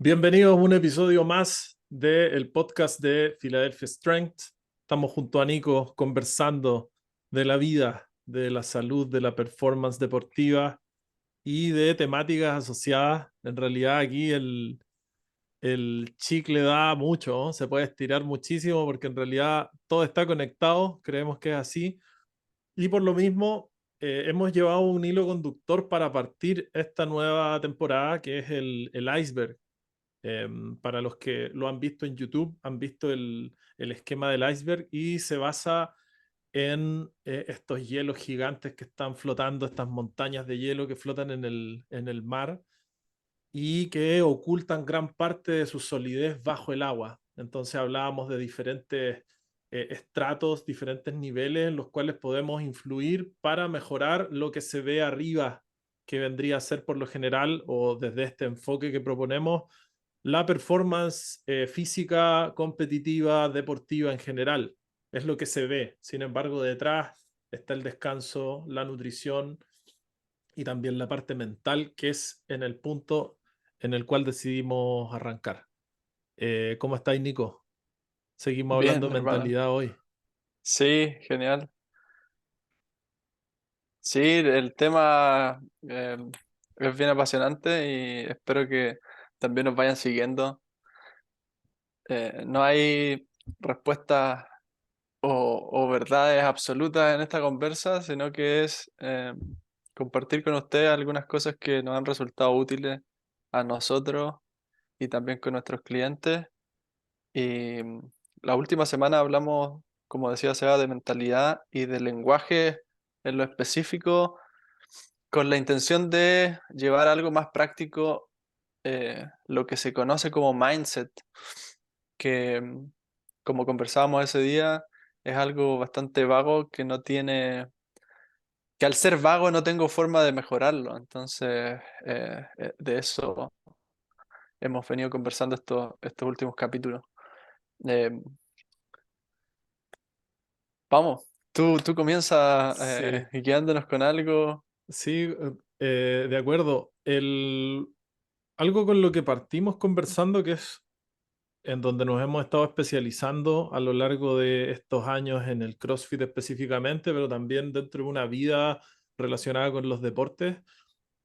Bienvenidos a un episodio más del podcast de Philadelphia Strength. Estamos junto a Nico conversando de la vida, de la salud, de la performance deportiva y de temáticas asociadas. En realidad aquí el chicle da mucho, ¿no? Se puede estirar muchísimo porque en realidad todo está conectado, creemos que es así. Y por lo mismo hemos llevado un hilo conductor para partir esta nueva temporada que es el iceberg. Para los que lo han visto en YouTube, han visto el esquema del iceberg y se basa en estos hielos gigantes que están flotando, estas montañas de hielo que flotan en el mar y que ocultan gran parte de su solidez bajo el agua. Entonces hablábamos de diferentes estratos, diferentes niveles en los cuales podemos influir para mejorar lo que se ve arriba, que vendría a ser por lo general, o desde este enfoque que proponemos, la performance física, competitiva, deportiva en general. Es lo que se ve. Sin embargo, detrás está el descanso, la nutrición y también la parte mental, que es en el punto en el cual decidimos arrancar. ¿Cómo estáis, Nico? Seguimos hablando Bien, de hermano. mentalidad hoy. Sí, genial. Sí, el tema es bien apasionante y espero que también nos vayan siguiendo. No hay respuestas o verdades absolutas en esta conversa, sino que es compartir con ustedes algunas cosas que nos han resultado útiles a nosotros y también con nuestros clientes. Y la última semana hablamos, como decía Seba, de mentalidad y de lenguaje en lo específico, con la intención de llevar algo más práctico, lo que se conoce como mindset, que como conversábamos ese día, es algo bastante vago que al ser vago no tengo forma de mejorarlo. Entonces, de eso hemos venido conversando estos últimos capítulos. Eh, Vamos, tú comienzas Sí, guiándonos con algo. sí, de acuerdo. Algo con lo que partimos conversando, que es en donde nos hemos estado especializando a lo largo de estos años en el CrossFit específicamente, pero también dentro de una vida relacionada con los deportes,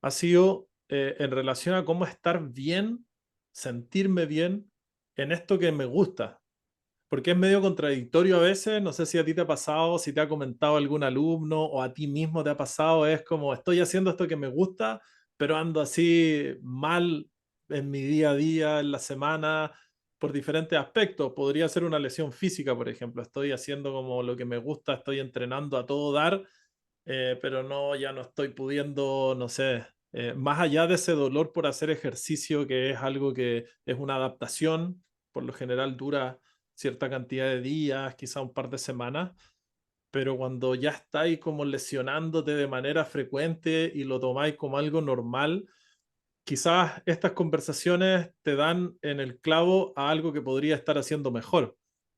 ha sido en relación a cómo estar bien, sentirme bien en esto que me gusta. Porque es medio contradictorio a veces, no sé si a ti te ha pasado, si te ha comentado algún alumno o a ti mismo te ha pasado, es como estoy haciendo esto que me gusta, pero ando así mal en mi día a día, en la semana, por diferentes aspectos. Podría ser una lesión física, por ejemplo, estoy haciendo como lo que me gusta, estoy entrenando a todo dar, pero no, ya no estoy pudiendo, no sé, más allá de ese dolor por hacer ejercicio, que es algo que es una adaptación, por lo general dura cierta cantidad de días, quizá un par de semanas, pero cuando ya estáis como lesionándote de manera frecuente y lo tomáis como algo normal, quizás estas conversaciones te dan en el clavo a algo que podría estar haciendo mejor.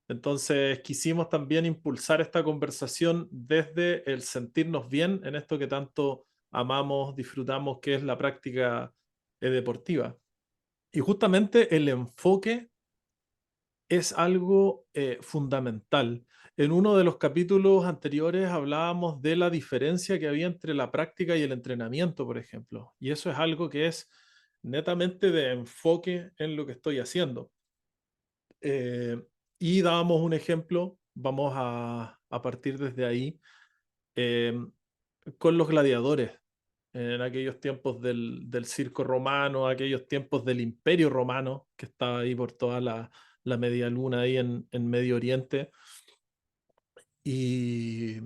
Entonces, quisimos también impulsar esta conversación desde el sentirnos bien en esto que tanto amamos, disfrutamos, que es la práctica deportiva. Y justamente el enfoque es algo fundamental. En uno de los capítulos anteriores hablábamos de la diferencia que había entre la práctica y el entrenamiento, por ejemplo. Y eso es algo que es netamente de enfoque en lo que estoy haciendo. Eh, y dábamos un ejemplo, vamos a partir desde ahí, eh, con los gladiadores. En aquellos tiempos del circo romano, aquellos tiempos del imperio romano, que estaba ahí por toda la media luna ahí en Medio Oriente. Y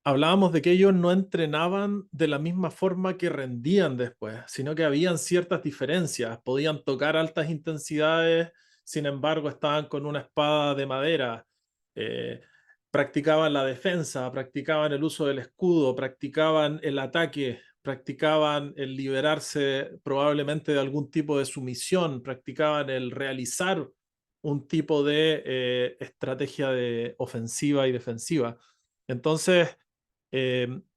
hablábamos de que ellos no entrenaban de la misma forma que rendían después, sino que habían ciertas diferencias. Podían tocar altas intensidades, sin embargo, estaban con una espada de madera. Eh, Practicaban la defensa, practicaban el uso del escudo, practicaban el ataque, practicaban el liberarse probablemente de algún tipo de sumisión, practicaban el realizar un tipo de estrategia de ofensiva y defensiva. Entonces,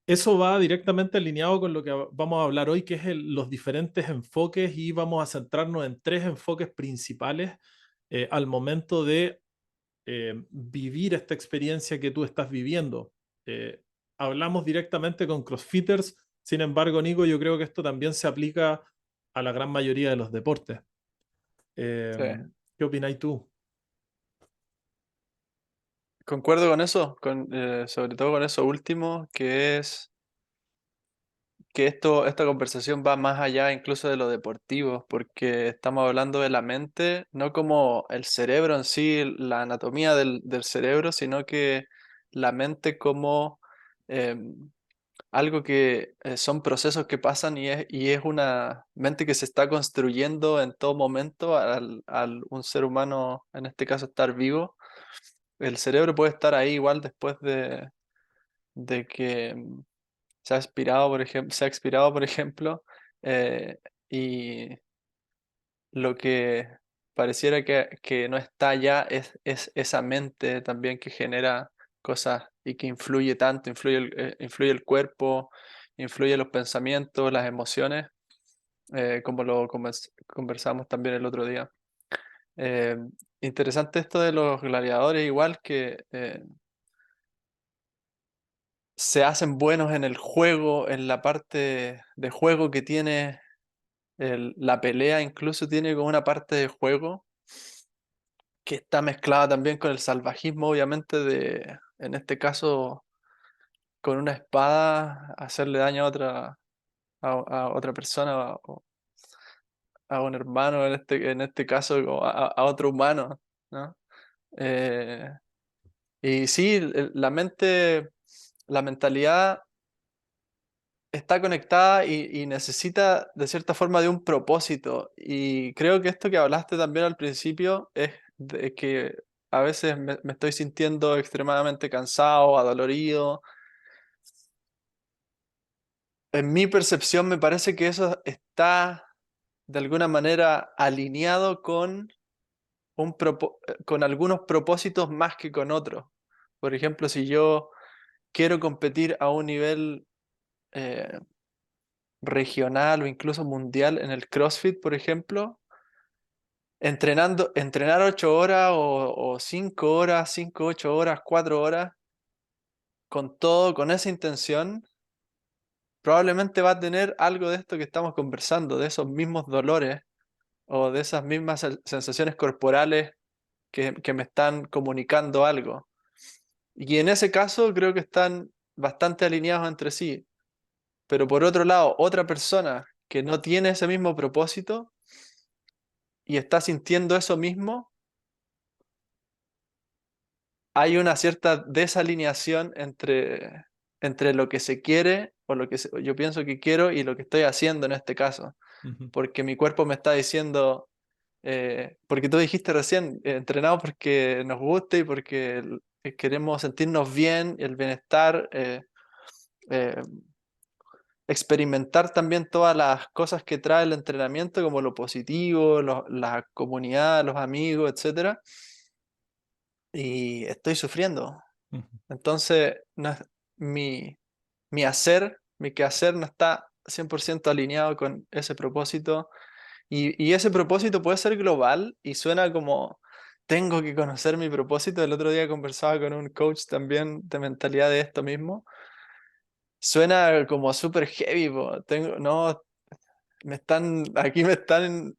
eso va directamente alineado con lo que vamos a hablar hoy, que es los diferentes enfoques, y vamos a centrarnos en tres enfoques principales al momento de vivir esta experiencia que tú estás viviendo. Eh, Hablamos directamente con CrossFitters, sin embargo, Nico, yo creo que esto también se aplica a la gran mayoría de los deportes. Eh, Sí. ¿Qué opináis tú? Concuerdo con eso, sobre todo con eso último, que es que esta conversación va más allá incluso de lo deportivo, porque estamos hablando de la mente, no como el cerebro en sí, la anatomía del cerebro, sino que la mente como algo que son procesos que pasan y es una mente que se está construyendo en todo momento al un ser humano, en este caso, estar vivo. El cerebro puede estar ahí igual después de que se ha expirado, por ejemplo, eh, y lo que pareciera que no está ya es esa mente también que genera cosas y que influye tanto, influye el cuerpo, influye los pensamientos, las emociones, como lo conversamos también el otro día. Eh, Interesante esto de los gladiadores, igual que se hacen buenos en el juego, en la parte de juego que tiene la pelea, incluso tiene como una parte de juego que está mezclada también con el salvajismo, obviamente, en este caso, con una espada, hacerle daño a otra persona, o a un hermano, en este caso, o a otro humano, ¿no? Eh, y sí, la mentalidad está conectada y necesita de cierta forma de un propósito. Y creo que esto que hablaste también al principio es de que a veces me estoy sintiendo extremadamente cansado, adolorido. En mi percepción me parece que eso está de alguna manera alineado con con algunos propósitos más que con otros. Por ejemplo, si yo quiero competir a un nivel eh, regional o incluso mundial en el CrossFit, por ejemplo, entrenar 8 horas o 5 horas, 5, 8 horas, 4 horas, con todo, con esa intención, probablemente va a tener algo de esto que estamos conversando, de esos mismos dolores o de esas mismas sensaciones corporales que me están comunicando algo. Y en ese caso creo que están bastante alineados entre sí. Pero por otro lado, otra persona que no tiene ese mismo propósito y está sintiendo eso mismo, hay una cierta desalineación entre lo que se quiere o lo que yo pienso que quiero y lo que estoy haciendo en este caso. Ujú. Porque mi cuerpo me está diciendo, porque tú dijiste recién, entrenado porque nos gusta y porque queremos sentirnos bien, el bienestar, eh, experimentar también todas las cosas que trae el entrenamiento, como lo positivo, la comunidad, los amigos, etcétera. Y estoy sufriendo. Ujú. Entonces, no mi, mi quehacer no está 100% alineado con ese propósito. Y ese propósito puede ser global y suena como, tengo que conocer mi propósito. El otro día conversaba con un coach también de mentalidad de esto mismo. Suena como súper heavy, po. No, aquí me están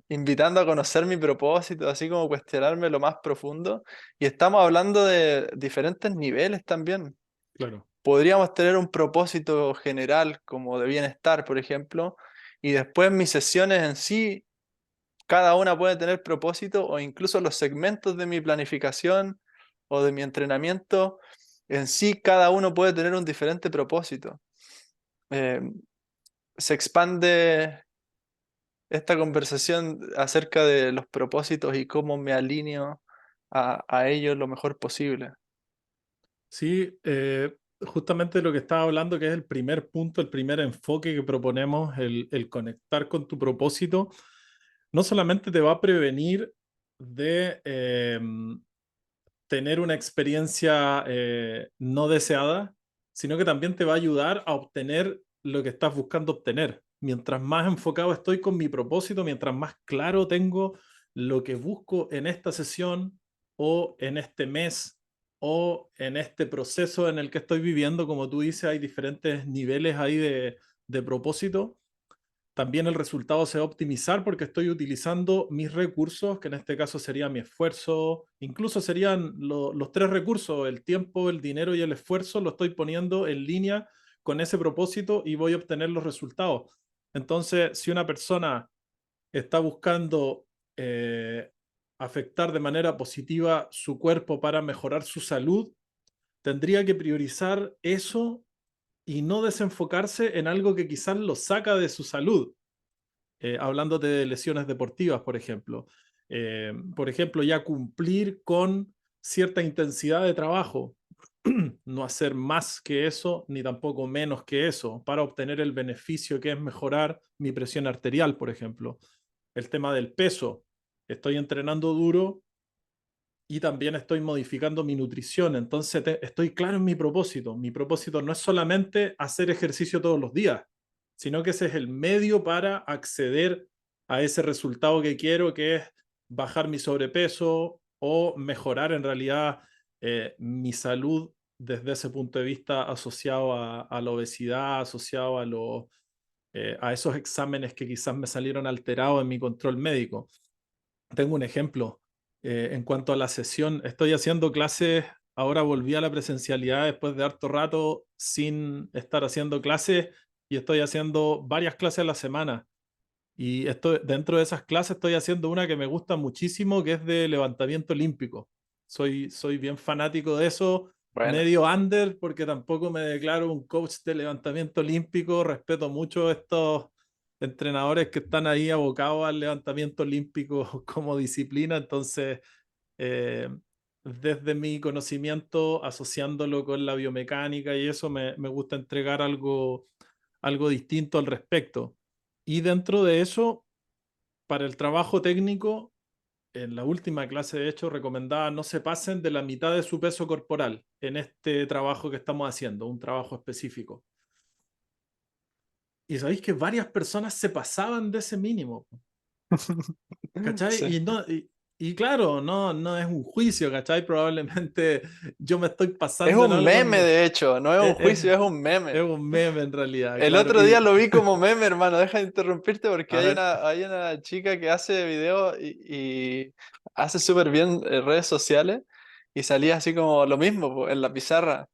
invitando a conocer mi propósito, así como cuestionarme lo más profundo. Y estamos hablando de diferentes niveles también. Claro. Podríamos tener un propósito general como de bienestar, por ejemplo, y después mis sesiones en sí, cada una puede tener propósito o incluso los segmentos de mi planificación o de mi entrenamiento, en sí cada uno puede tener un diferente propósito. Eh, Se expande esta conversación acerca de los propósitos y cómo me alineo a ellos lo mejor posible. Sí, justamente lo que estaba hablando, que es el primer punto, el primer enfoque que proponemos, el conectar con tu propósito, no solamente te va a prevenir de tener una experiencia no deseada, sino que también te va a ayudar a obtener lo que estás buscando obtener. Mientras más enfocado estoy con mi propósito, mientras más claro tengo lo que busco en esta sesión o en este mes o en este proceso en el que estoy viviendo, como tú dices, hay diferentes niveles ahí de propósito. También el resultado se va a optimizar porque estoy utilizando mis recursos, que en este caso sería mi esfuerzo, incluso serían los tres recursos, el tiempo, el dinero y el esfuerzo, lo estoy poniendo en línea con ese propósito y voy a obtener los resultados. Entonces, si una persona está buscando afectar de manera positiva su cuerpo para mejorar su salud, tendría que priorizar eso y no desenfocarse en algo que quizás lo saca de su salud. Hablándote de lesiones deportivas, por ejemplo. Por ejemplo, ya cumplir con cierta intensidad de trabajo, no hacer más que eso, ni tampoco menos que eso, para obtener el beneficio que es mejorar mi presión arterial, por ejemplo. El tema del peso. Estoy entrenando duro y también estoy modificando mi nutrición. Entonces estoy claro en mi propósito. Mi propósito no es solamente hacer ejercicio todos los días, sino que ese es el medio para acceder a ese resultado que quiero, que es bajar mi sobrepeso o mejorar en realidad mi salud desde ese punto de vista asociado a la obesidad, asociado a esos exámenes que quizás me salieron alterados en mi control médico. Tengo un ejemplo. En cuanto a la sesión, estoy haciendo clases, ahora volví a la presencialidad después de harto rato sin estar haciendo clases y estoy haciendo varias clases a la semana. Y dentro de esas clases estoy haciendo una que me gusta muchísimo, que es de levantamiento olímpico. Soy bien fanático de eso, Bueno, medio under, porque tampoco me declaro un coach de levantamiento olímpico. Respeto mucho estos entrenadores que están ahí abocados al levantamiento olímpico como disciplina. Entonces, eh, desde mi conocimiento, asociándolo con la biomecánica y eso, me gusta entregar algo distinto al respecto. Y dentro de eso, para el trabajo técnico, en la última clase, de hecho, recomendaba no se pasen de la mitad de su peso corporal en este trabajo que estamos haciendo, un trabajo específico. Y sabéis que varias personas se pasaban de ese mínimo, ¿cachai? sí. Y claro, no es un juicio, ¿cachai? Probablemente yo me estoy Es pasando en un algo. meme, de hecho, no es un Es, es- juicio, es un es meme. un meme en realidad, El claro. otro día lo vi como meme, hermano. Deja de interrumpirte porque A ver, hay una chica que hace videos y hace súper bien redes sociales y salía así como lo mismo po, en la pizarra.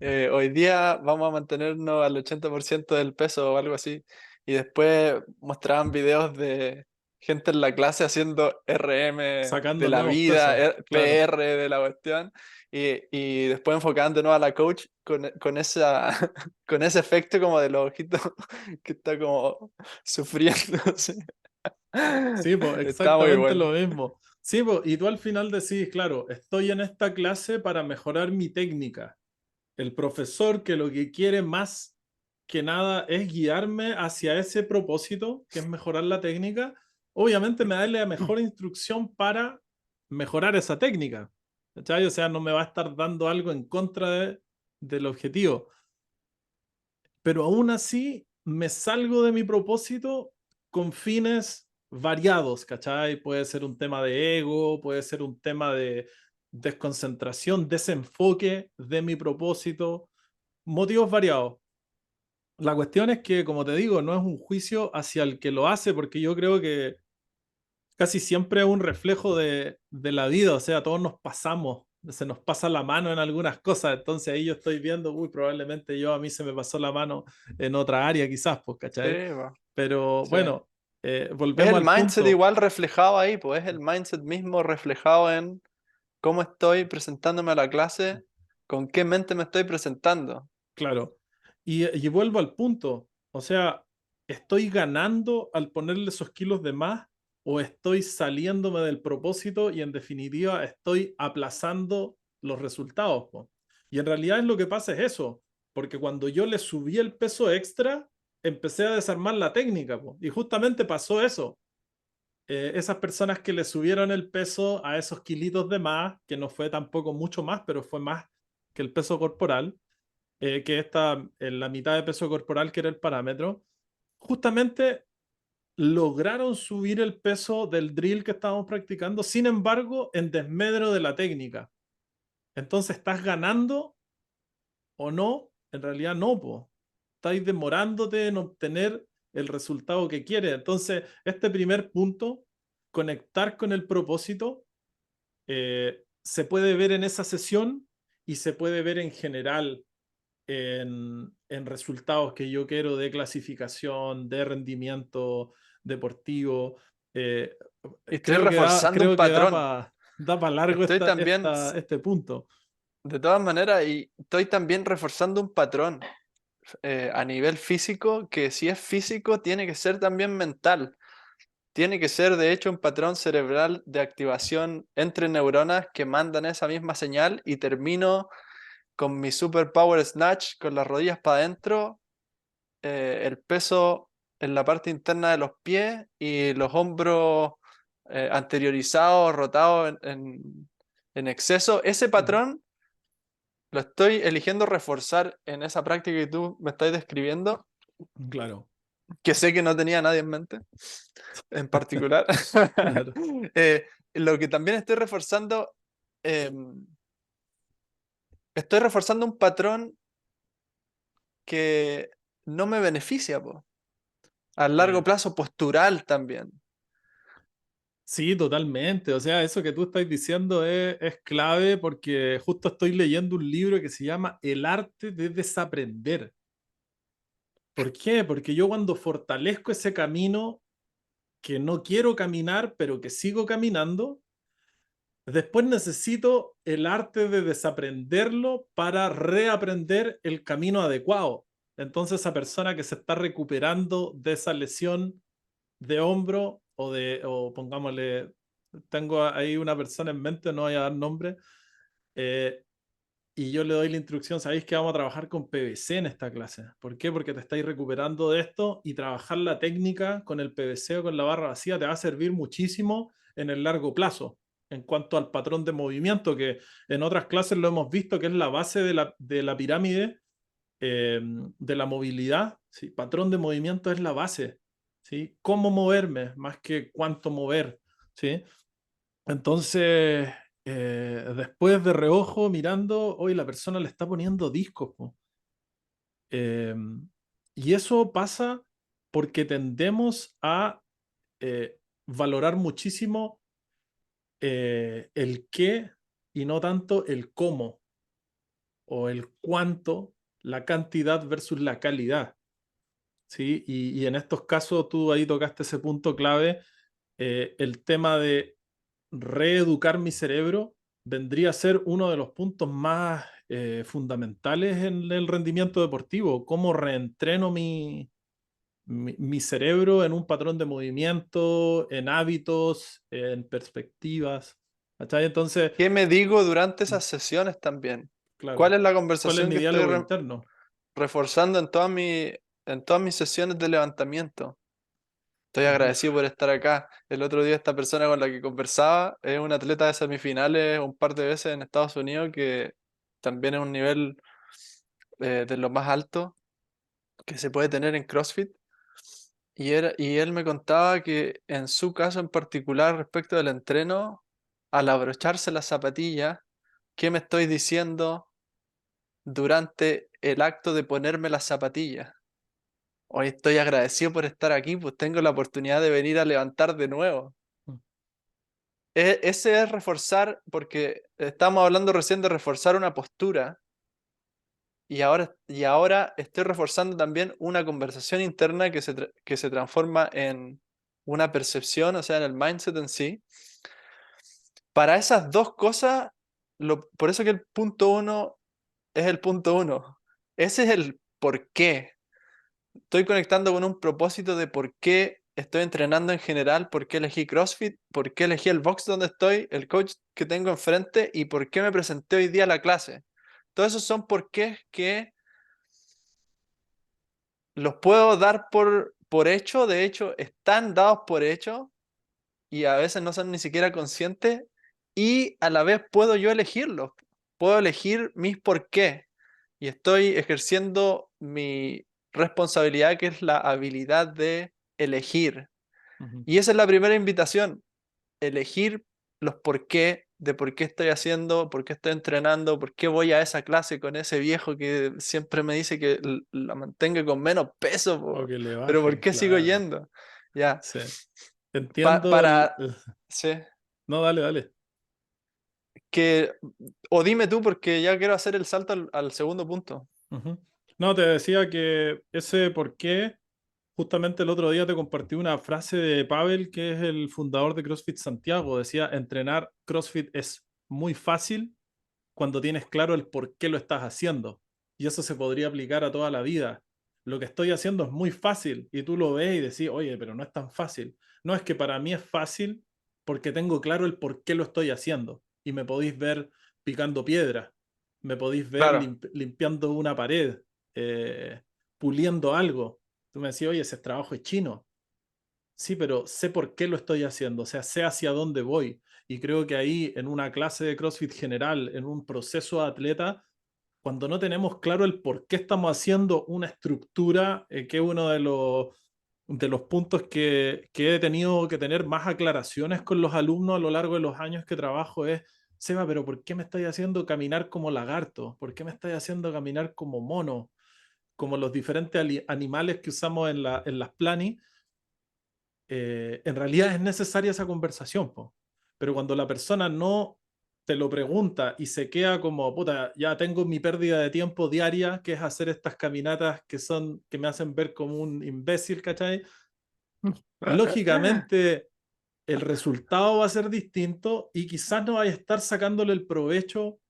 Eh, hoy día vamos a mantenernos al 80% del peso o algo así. Y después mostraban videos de gente en la clase haciendo RM de sacando la nuevos vida, pesos, claro. PR de la cuestión. Y después enfocando de nuevo a la coach con esa, con ese efecto como de los ojitos que está como sufriendo. Así. Sí, pues Está muy exactamente bueno. lo mismo. Sí, pues, y tú al final decís, claro, estoy en esta clase para mejorar mi técnica. El profesor que lo que quiere más que nada es guiarme hacia ese propósito, que es mejorar la técnica, obviamente me da la mejor instrucción para mejorar esa técnica. ¿Cachai? O sea, no me va a estar dando algo en contra del objetivo. Pero aún así me salgo de mi propósito con fines variados, ¿cachai? Puede ser un tema de ego, puede ser un tema de desconcentración, desenfoque de mi propósito, motivos variados. La cuestión es que, como te digo, no es un juicio hacia el que lo hace, porque yo creo que casi siempre es un reflejo de la vida, o sea, todos nos pasamos, se nos pasa la mano en algunas cosas, entonces ahí yo estoy viendo, uy, probablemente a mí se me pasó la mano en otra área quizás, pues, Sí, ¿cachai? va, Pero sí. bueno, Es volvemos el al mindset punto, igual reflejado ahí, pues es el mindset mismo reflejado en cómo estoy presentándome a la clase, con qué mente me estoy presentando. claro, y vuelvo al punto, o sea, ¿estoy ganando al ponerle esos kilos de más o estoy saliéndome del propósito y en definitiva estoy aplazando los resultados, po? Y en realidad es lo que pasa es eso, porque cuando yo le subí el peso extra, empecé a desarmar la técnica, po, y justamente pasó eso. Esas personas que le subieron el peso a esos kilitos de más, que no fue tampoco mucho más, pero fue más que el peso corporal, que está en la mitad de peso corporal, que era el parámetro, justamente lograron subir el peso del drill que estábamos practicando, sin embargo, en desmedro de la técnica. Entonces, ¿estás ganando o no? En realidad no, po. Estáis demorándote en obtener el resultado que quieres. Entonces, este primer punto, conectar con el propósito, se puede ver en esa sesión y se puede ver en general en resultados que yo quiero de clasificación, de rendimiento deportivo. Eh, Y estoy reforzando un creo que patrón. da pa largo Estoy también, este punto. de todas maneras, y estoy también reforzando un patrón a nivel físico, que si es físico, tiene que ser también mental. Tiene que ser, de hecho, un patrón cerebral de activación entre neuronas que mandan esa misma señal y termino con mi super power snatch, con las rodillas para adentro, el peso en la parte interna de los pies y los hombros anteriorizados, rotados en exceso. Ese Ujú. patrón lo estoy eligiendo reforzar en esa práctica que tú me estás describiendo, Claro, que sé que no tenía nadie en mente en particular. claro. Lo que también eh, estoy reforzando un patrón que no me beneficia, po. A largo Eh, plazo postural también. sí, totalmente. O sea, eso que tú estás diciendo es clave porque justo estoy leyendo un libro que se llama El arte de desaprender. ¿Por qué? Porque yo cuando fortalezco ese camino que no quiero caminar, pero que sigo caminando, después necesito el arte de desaprenderlo para reaprender el camino adecuado. Entonces, esa persona que se está recuperando de esa lesión de hombro o pongámosle, tengo ahí una persona en mente, no voy a dar nombre, eh, y yo le doy la instrucción, sabéis que vamos a trabajar con PVC en esta clase. ¿Por qué? Porque te estáis recuperando de esto y trabajar la técnica con el PVC o con la barra vacía te va a servir muchísimo en el largo plazo. En cuanto al patrón de movimiento, que en otras clases lo hemos visto, que es la base de la pirámide de la movilidad. ¿Sí? Patrón de movimiento es la base. ¿Sí? Cómo moverme más que cuánto mover. ¿Sí? Entonces, después de reojo, mirando, hoy la persona le está poniendo discos, po. Eh, y eso pasa porque tendemos a valorar muchísimo el qué y no tanto el cómo o el cuánto, la cantidad versus la calidad. ¿Sí? Y en estos casos tú ahí tocaste ese punto clave, el tema de reeducar mi cerebro vendría a ser uno de los puntos más fundamentales en el rendimiento deportivo. Cómo reentreno mi cerebro en un patrón de movimiento, en hábitos, en perspectivas. ¿Cachai? Entonces, ¿Qué me digo durante esas sesiones también? ¿Cuál claro, es la ¿cuál es conversación mi que estoy diálogo interno? reforzando en todas mis sesiones de levantamiento? Estoy Ujú. agradecido por estar acá. El otro día esta persona con la que conversaba es un atleta de semifinales un par de veces en Estados Unidos que también es un nivel de lo más alto que se puede tener en CrossFit. Y él me contaba que en su caso en particular respecto del entreno, al abrocharse las zapatillas, ¿qué me estoy diciendo durante el acto de ponerme las zapatillas? Hoy estoy agradecido por estar aquí, pues tengo la oportunidad de venir a levantar de nuevo. Ese es reforzar, porque estamos hablando recién de reforzar una postura y ahora estoy reforzando también una conversación interna que se transforma en una percepción, o sea, en el mindset en sí. Para esas dos cosas, por eso que el punto uno es el punto uno. Ese es el por qué. Estoy conectando con un propósito de por qué estoy entrenando en general, por qué elegí CrossFit, por qué elegí el box donde estoy, el coach que tengo enfrente y por qué me presenté hoy día a la clase. Todos esos son porqués que los puedo dar por hecho, de hecho están dados por hecho y a veces no son ni siquiera conscientes y a la vez puedo yo elegirlos. puedo elegir mis por qué y estoy ejerciendo mi responsabilidad, que es la habilidad de elegir. Ujú. Y esa es la primera invitación, elegir los por qué estoy haciendo, por qué estoy entrenando, por qué voy a esa clase con ese viejo que siempre me dice que la mantenga con menos peso, O po, que le pero por baje, qué sigo claro. yendo. Ya, Sí. Entiendo para, sí, No, dale, dale. que, o dime tú porque ya quiero hacer el salto al segundo punto. Ujú. No, te decía que ese por qué, justamente el otro día te compartí una frase de Pavel, que es el fundador de CrossFit Santiago. Decía, entrenar CrossFit es muy fácil cuando tienes claro el por qué lo estás haciendo. Y eso se podría aplicar a toda la vida. Lo que estoy haciendo es muy fácil y tú lo ves y decís, oye, pero no es tan fácil. No, es que para mí es fácil porque tengo claro el por qué lo estoy haciendo. Y me podéis ver picando piedra, me podéis ver Claro, limpiando una pared, eh, puliendo algo. Tú me decís, oye, ese trabajo es chino. Sí, pero sé por qué lo estoy haciendo, o sea, sé hacia dónde voy. Y creo que ahí, en una clase de CrossFit general, en un proceso de atleta, cuando no tenemos claro el por qué estamos haciendo una estructura, que es uno de los puntos que he tenido que tener más aclaraciones con los alumnos a lo largo de los años que trabajo, es, Seba, pero ¿por qué me estáis haciendo caminar como lagarto? ¿Por qué me estáis haciendo caminar como mono? Como los diferentes animales que usamos en las planis. En realidad es necesaria esa conversación, po. Pero cuando la persona no te lo pregunta y se queda como, puta, ya tengo mi pérdida de tiempo diaria, que es hacer estas caminatas que me hacen ver como un imbécil, ¿cachai? Lógicamente el resultado va a ser distinto y quizás no vaya a estar sacándole el provecho,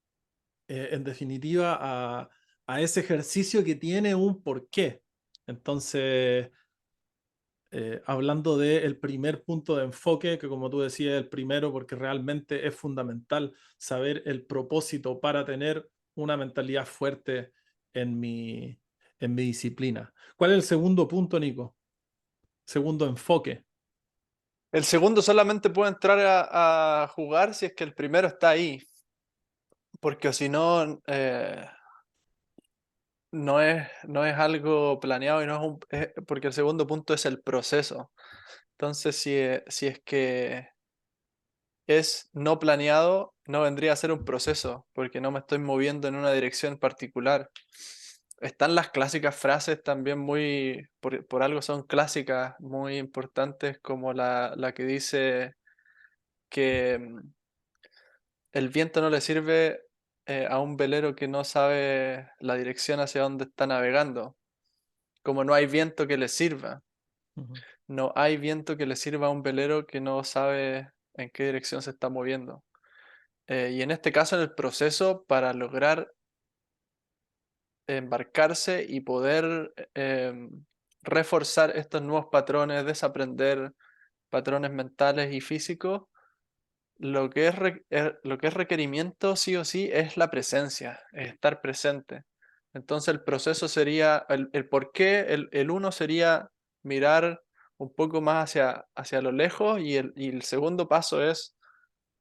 en definitiva, a ese ejercicio que tiene un porqué. Entonces, hablando del primer punto de enfoque, que como tú decías, el primero, porque realmente es fundamental saber el propósito para tener una mentalidad fuerte en mi disciplina. ¿Cuál es el segundo punto, Nico? Segundo enfoque. el segundo solamente puede entrar a jugar si es que el primero está ahí, porque si no, no es algo planeado y no es porque el segundo punto es el proceso. Entonces, si es que es no planeado, no vendría a ser un proceso, porque no me estoy moviendo en una dirección particular. Están las clásicas frases también por algo son clásicas, muy importantes, como la que dice que el viento no le sirve a un velero que no sabe la dirección hacia donde está navegando. Como no hay viento que le sirva. Ujú, No hay viento que le sirva a un velero que no sabe en qué dirección se está moviendo. Y en este caso, en el proceso, para lograr embarcarse y poder reforzar estos nuevos patrones, desaprender patrones mentales y físicos, lo que es requerimiento sí o sí es la presencia, es estar presente. Entonces el proceso sería, el por qué, el uno sería mirar un poco más hacia lo lejos y el segundo paso es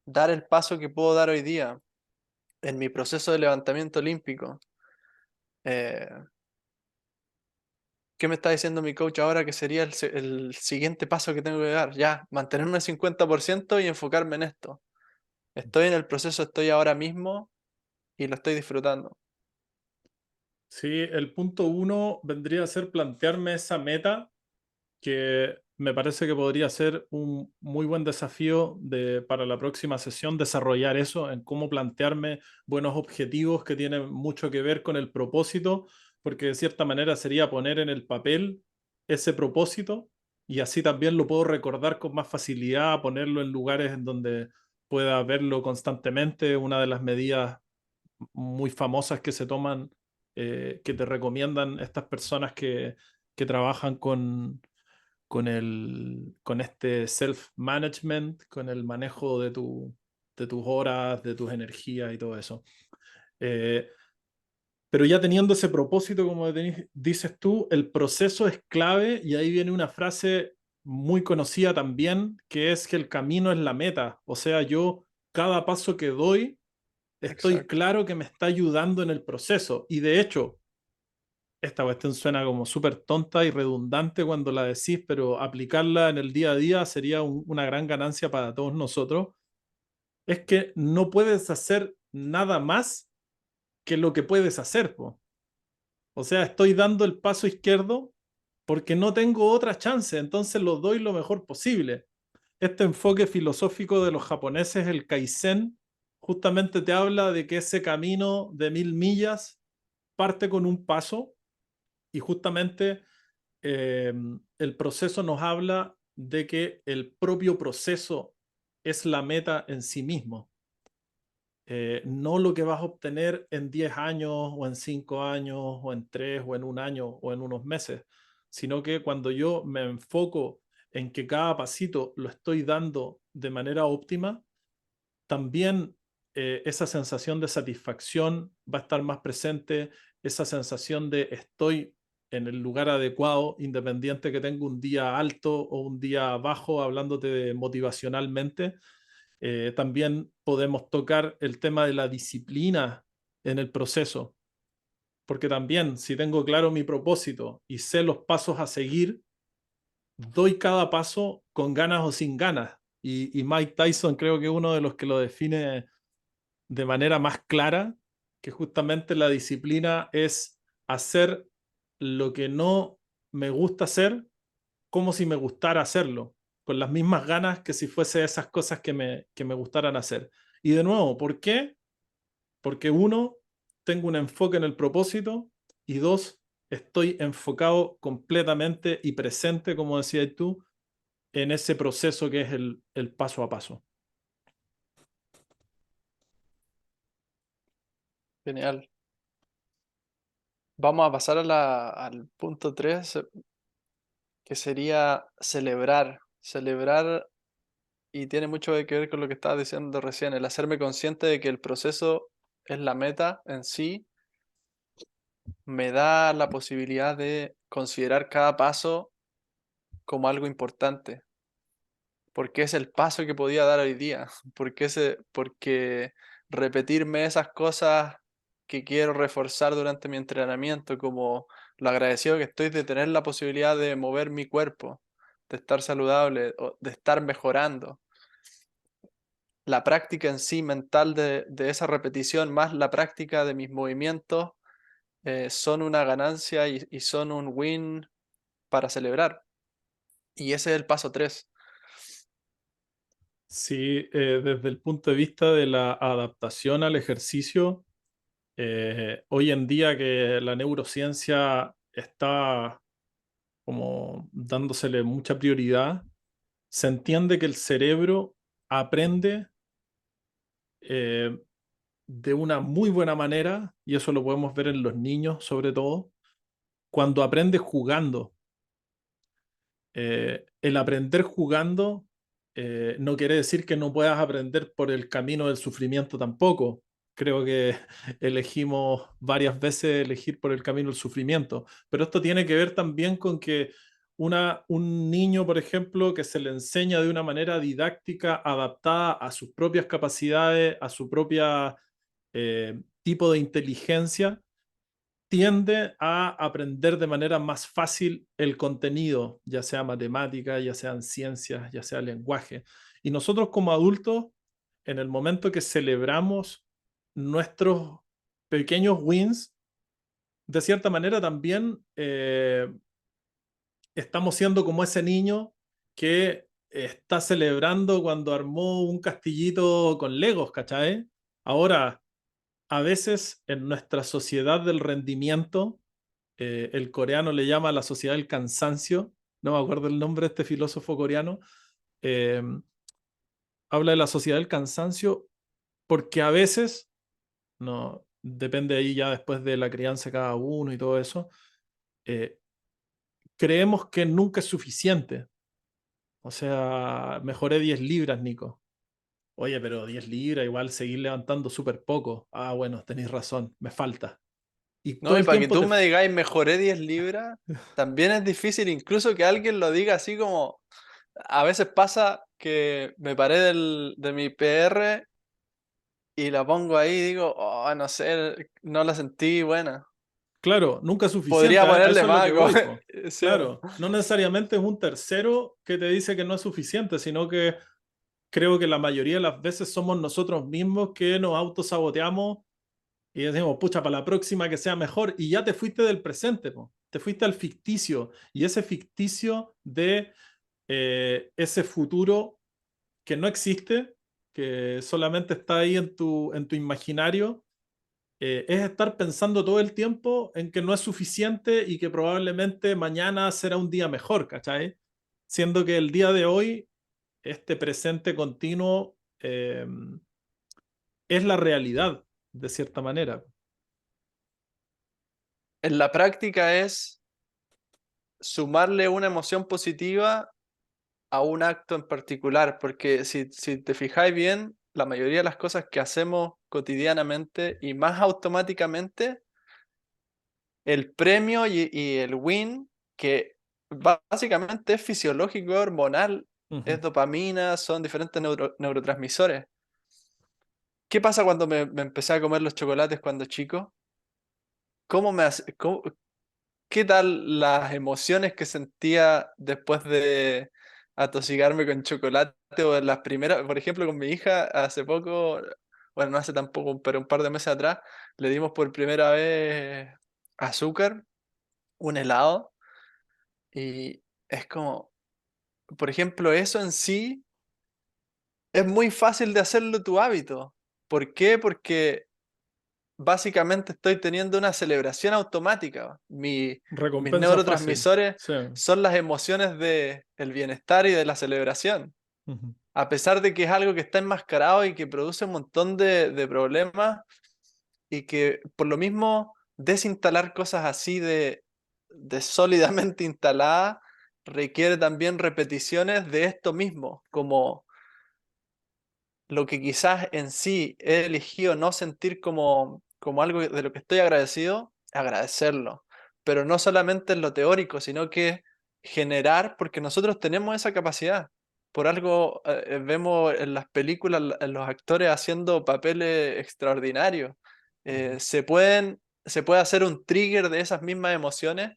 dar el paso que puedo dar hoy día en mi proceso de levantamiento olímpico. Eh, ¿Qué me está diciendo mi coach ahora que sería el siguiente paso que tengo que dar? Ya, mantenerme al 50% y enfocarme en esto. Estoy en el proceso, estoy ahora mismo y lo estoy disfrutando. sí, el punto uno vendría a ser plantearme esa meta, que me parece que podría ser un muy buen desafío para la próxima sesión, desarrollar eso, en cómo plantearme buenos objetivos que tienen mucho que ver con el propósito, porque de cierta manera sería poner en el papel ese propósito y así también lo puedo recordar con más facilidad, ponerlo en lugares en donde pueda verlo constantemente. Una de las medidas muy famosas que se toman, que te recomiendan estas personas que trabajan con este self-management, con el manejo de tus horas, de tus energías y todo eso. Eh, pero ya teniendo ese propósito, como dices tú, el proceso es clave y ahí viene una frase muy conocida también, que es que el camino es la meta. O sea, yo cada paso que doy, estoy Exacto. claro que me está ayudando en el proceso. Y de hecho, esta cuestión suena como súper tonta y redundante cuando la decís, pero aplicarla en el día a día sería una gran ganancia para todos nosotros. Es que no puedes hacer nada más que lo que puedes hacer, po. O sea, estoy dando el paso izquierdo porque no tengo otra chance, entonces lo doy lo mejor posible. Este enfoque filosófico de los japoneses, el Kaizen, justamente te habla de que ese camino de 1000 millas parte con un paso y justamente el proceso nos habla de que el propio proceso es la meta en sí mismo. No lo que vas a obtener en 10 años o en 5 años o en 3 o en un año o en unos meses, sino que cuando yo me enfoco en que cada pasito lo estoy dando de manera óptima, también esa sensación de satisfacción va a estar más presente, esa sensación de estoy en el lugar adecuado, independiente que tenga un día alto o un día bajo, hablándote de motivacionalmente. También podemos tocar el tema de la disciplina en el proceso, porque también si tengo claro mi propósito y sé los pasos a seguir, doy cada paso con ganas o sin ganas. Y Mike Tyson creo que es uno de los que lo define de manera más clara, que justamente la disciplina es hacer lo que no me gusta hacer como si me gustara hacerlo, con las mismas ganas que si fuese esas cosas que me gustaran hacer. Y de nuevo, ¿por qué? Porque uno, tengo un enfoque en el propósito y dos, estoy enfocado completamente y presente, como decías tú, en ese proceso que es el paso a paso. Genial. Vamos a pasar a al punto 3, que sería celebrar. Celebrar, y tiene mucho que ver con lo que estabas diciendo recién, el hacerme consciente de que el proceso es la meta en sí, me da la posibilidad de considerar cada paso como algo importante, porque es el paso que podía dar hoy día, porque repetirme esas cosas que quiero reforzar durante mi entrenamiento, como lo agradecido que estoy de tener la posibilidad de mover mi cuerpo, de estar saludable, o de estar mejorando. La práctica en sí mental de esa repetición, más la práctica de mis movimientos, son una ganancia y son un win para celebrar. Y ese es el paso 3. Sí, desde el punto de vista de la adaptación al ejercicio, hoy en día que la neurociencia está como dándosele mucha prioridad, se entiende que el cerebro aprende eh, de una muy buena manera, y eso lo podemos ver en los niños sobre todo, cuando aprende jugando. El aprender jugando no quiere decir que no puedas aprender por el camino del sufrimiento tampoco. Creo que elegimos varias veces elegir por el camino del sufrimiento, pero esto tiene que ver también con que un niño, por ejemplo, que se le enseña de una manera didáctica, adaptada a sus propias capacidades, a su propia tipo de inteligencia, tiende a aprender de manera más fácil el contenido, ya sea matemática, ya sean ciencias, ya sea lenguaje. Y nosotros como adultos, en el momento que celebramos nuestros pequeños wins, de cierta manera también estamos siendo como ese niño que está celebrando cuando armó un castillito con Legos, ¿cachai? Ahora, a veces en nuestra sociedad del rendimiento, el coreano le llama la sociedad del cansancio, no me acuerdo el nombre de este filósofo coreano, eh, habla de la sociedad del cansancio porque a veces, no, depende ahí ya después de la crianza de cada uno y todo eso, eh, creemos que nunca es suficiente. O sea, mejoré 10 libras, Nico. Oye, pero 10 libras, igual seguir levantando súper poco. Ah, bueno, tenéis razón, me falta. Y ¿No? todo Y el para que tiempo tú te... me digáis mejoré 10 libras, también es difícil, incluso que alguien lo diga así como, a veces pasa que me paré de mi PR y la pongo ahí y digo, oh, no sé, no la sentí buena. Claro, nunca es suficiente, Podría a ponerle eso es lo más. que voy, po. Sí, Claro, no necesariamente es un tercero que te dice que no es suficiente, sino que creo que la mayoría de las veces somos nosotros mismos que nos autosaboteamos y decimos, pucha, para la próxima que sea mejor, y ya te fuiste del presente, po. Te fuiste al ficticio, y ese ficticio de ese futuro que no existe, que solamente está ahí en tu imaginario, es estar pensando todo el tiempo en que no es suficiente y que probablemente mañana será un día mejor, ¿cachai? Siendo que el día de hoy, este presente continuo, es la realidad, de cierta manera. en la práctica es sumarle una emoción positiva a un acto en particular, porque si te fijáis bien, la mayoría de las cosas que hacemos cotidianamente y más automáticamente, el premio y el win, que básicamente es fisiológico, hormonal, es Ujú. dopamina, son diferentes neurotransmisores. ¿Qué pasa cuando me empecé a comer los chocolates cuando chico? ¿Cómo me hace, qué tal las emociones que sentía después de atosigarme con chocolate o en las primeras, por ejemplo, con mi hija hace poco, bueno, no hace tampoco, pero un par de meses atrás, le dimos por primera vez azúcar, un helado, y es como, por ejemplo, eso en sí es muy fácil de hacerlo tu hábito. ¿Por qué? Porque básicamente estoy teniendo una celebración automática. Mis Recompensa fácil. neurotransmisores Sí. son las emociones de el bienestar y de la celebración. Ujú. A pesar de que es algo que está enmascarado y que produce un montón de problemas y que por lo mismo desinstalar cosas así de sólidamente instaladas requiere también repeticiones de esto mismo, como lo que quizás en sí he elegido no sentir como algo de lo que estoy agradecido, agradecerlo. Pero no solamente en lo teórico, sino que generar, porque nosotros tenemos esa capacidad. Por algo vemos en las películas en los actores haciendo papeles extraordinarios. Ujú. Se puede hacer un trigger de esas mismas emociones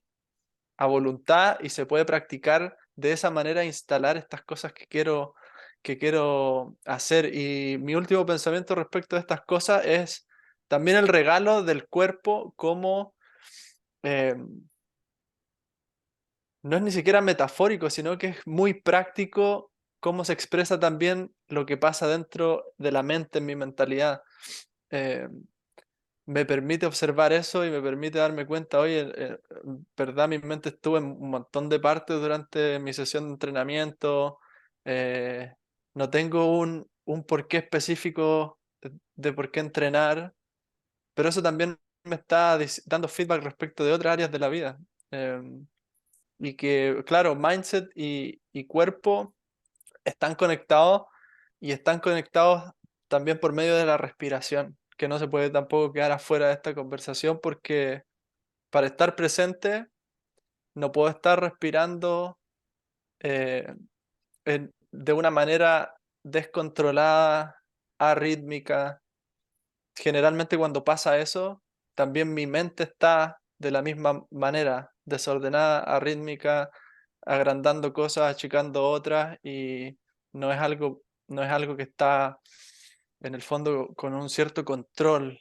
a voluntad y se puede practicar de esa manera, instalar estas cosas que quiero hacer. Y mi último pensamiento respecto a estas cosas es también el regalo del cuerpo como eh, no es ni siquiera metafórico, sino que es muy práctico cómo se expresa también lo que pasa dentro de la mente en mi mentalidad. Eh, Me permite observar eso y me permite darme cuenta, oye, verdad, mi mente estuvo en un montón de partes durante mi sesión de entrenamiento, eh, no tengo un porqué específico de por qué entrenar, pero eso también me está dando feedback respecto de otras áreas de la vida. Y que, claro, mindset y cuerpo están conectados y están conectados también por medio de la respiración, que no se puede tampoco quedar afuera de esta conversación porque para estar presente no puedo estar respirando eh, de una manera descontrolada, arrítmica. Generalmente cuando pasa eso, también mi mente está de la misma manera, desordenada, arrítmica, agrandando cosas, achicando otras y no es algo que está en el fondo con un cierto control.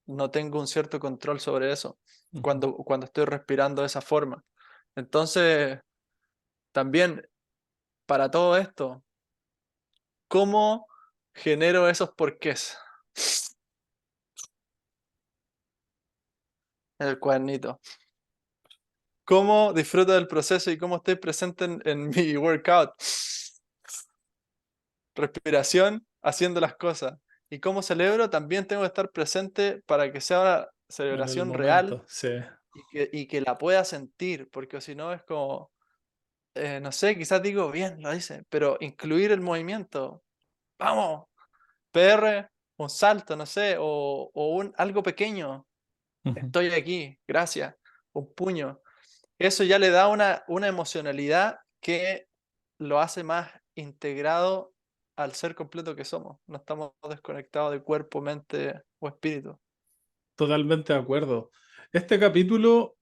No tengo un cierto control sobre eso Ujú. cuando estoy respirando de esa forma. Entonces, también para todo esto, ¿cómo genero esos porqués? En el cuadernito. ¿Cómo disfruto del proceso y cómo estoy presente en mi workout? Respiración, haciendo las cosas. ¿Y cómo celebro? También tengo que estar presente para que sea una En el celebración real momento, sí. y que la pueda sentir, porque si no es como, no sé, quizás digo, bien, lo hice, pero incluir el movimiento. Vamos, PR, un salto, no sé, o algo pequeño. Ujú. Estoy aquí, gracias, un puño. Eso ya le da una emocionalidad que lo hace más integrado al ser completo que somos. No estamos desconectados de cuerpo, mente o espíritu. Totalmente de acuerdo. Este capítulo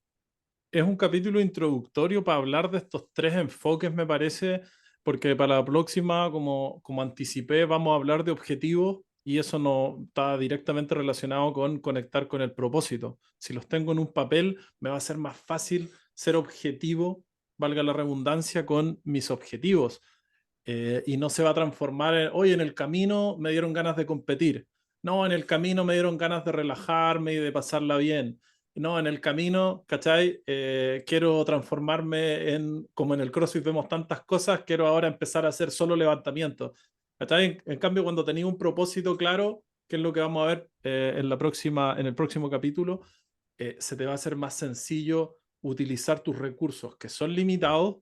es un capítulo introductorio para hablar de estos tres enfoques, me parece, porque para la próxima, como anticipé, vamos a hablar de objetivos y eso no está directamente relacionado con conectar con el propósito. Si los tengo en un papel, me va a ser más fácil ser objetivo, valga la redundancia, con mis objetivos. Y no se va a transformar en, hoy en el camino me dieron ganas de competir. No, en el camino me dieron ganas de relajarme y de pasarla bien. No, en el camino, ¿cachai? Quiero transformarme en, como en el CrossFit vemos tantas cosas, quiero ahora empezar a hacer solo levantamiento. ¿Cachai? En cambio, cuando tenía un propósito claro, que es lo que vamos a ver en el próximo capítulo, se te va a hacer más sencillo utilizar tus recursos que son limitados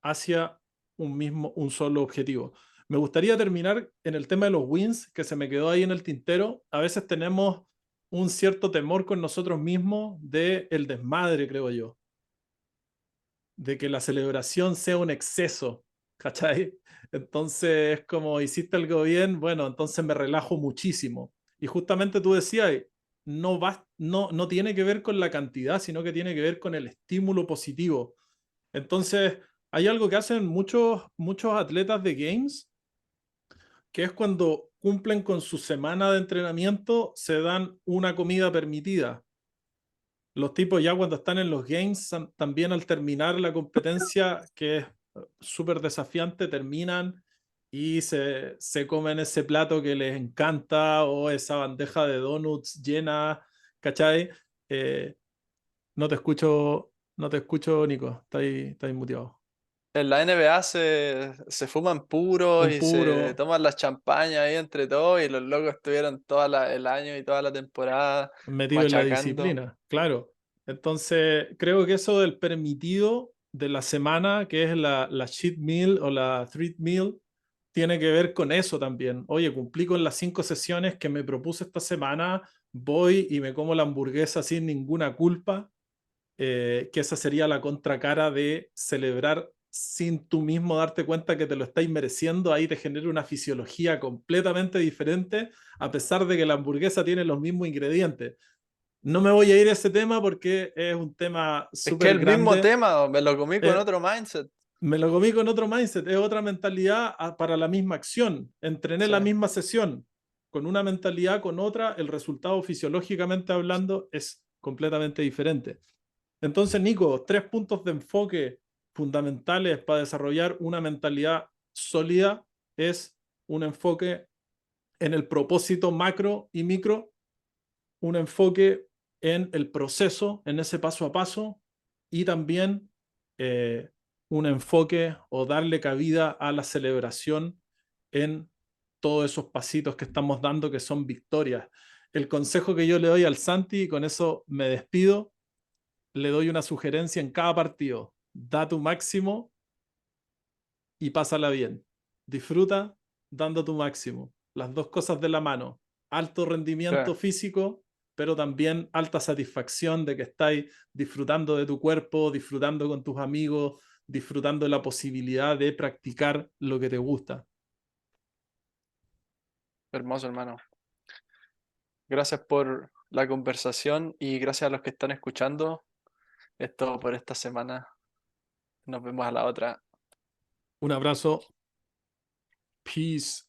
hacia un solo objetivo. Me gustaría terminar en el tema de los wins, que se me quedó ahí en el tintero. A veces tenemos un cierto temor con nosotros mismos de el desmadre, creo yo, de que la celebración sea un exceso, ¿cachai? Entonces es como hiciste algo bien, bueno, entonces me relajo muchísimo. Y justamente tú decías, no tiene que ver con la cantidad, sino que tiene que ver con el estímulo positivo. Entonces, hay algo que hacen muchos atletas de games, que es cuando cumplen con su semana de entrenamiento, se dan una comida permitida. Los tipos ya cuando están en los games, también al terminar la competencia, que es súper desafiante, terminan y se comen ese plato que les encanta o esa bandeja de donuts llena, ¿cachai? Eh, no te escucho, Nico, está ahí muteado. En la NBA se fuman puros Un y se puro, toman las champañas ahí entre todos y los locos estuvieron el año y toda la temporada metido en la machacando. disciplina, claro. Entonces, creo que eso del permitido de la semana, que es la cheat meal o la treat meal, tiene que ver con eso también. Oye, cumplí con las 5 sesiones que me propuse esta semana, voy y me como la hamburguesa sin ninguna culpa, que esa sería la contracara de celebrar sin tú mismo darte cuenta que te lo estáis mereciendo, ahí te genera una fisiología completamente diferente, a pesar de que la hamburguesa tiene los mismos ingredientes. No me voy a ir a ese tema porque es un tema Es que súper el mismo grande. tema, me lo comí con Eh, otro mindset. Me lo comí con otro mindset, es otra mentalidad para la misma acción. Entrené Sí, la misma sesión con una mentalidad, con otra, el resultado fisiológicamente hablando es completamente diferente. Entonces, Nico, 3 puntos de enfoque fundamentales para desarrollar una mentalidad sólida es un enfoque en el propósito macro y micro, un enfoque en el proceso, en ese paso a paso, y también eh, un enfoque o darle cabida a la celebración en todos esos pasitos que estamos dando que son victorias. El consejo que yo le doy al Santi, y con eso me despido, le doy una sugerencia en cada partido. Da tu máximo y pásala bien. Disfruta dando tu máximo. Las dos cosas de la mano. Alto sí, rendimiento físico, pero también alta satisfacción de que estáis disfrutando de tu cuerpo, disfrutando con tus amigos, disfrutando de la posibilidad de practicar lo que te gusta. hermoso hermano. Gracias por la conversación y gracias a los que están escuchando. Es todo por esta semana. Nos vemos a la otra. Un abrazo. Peace.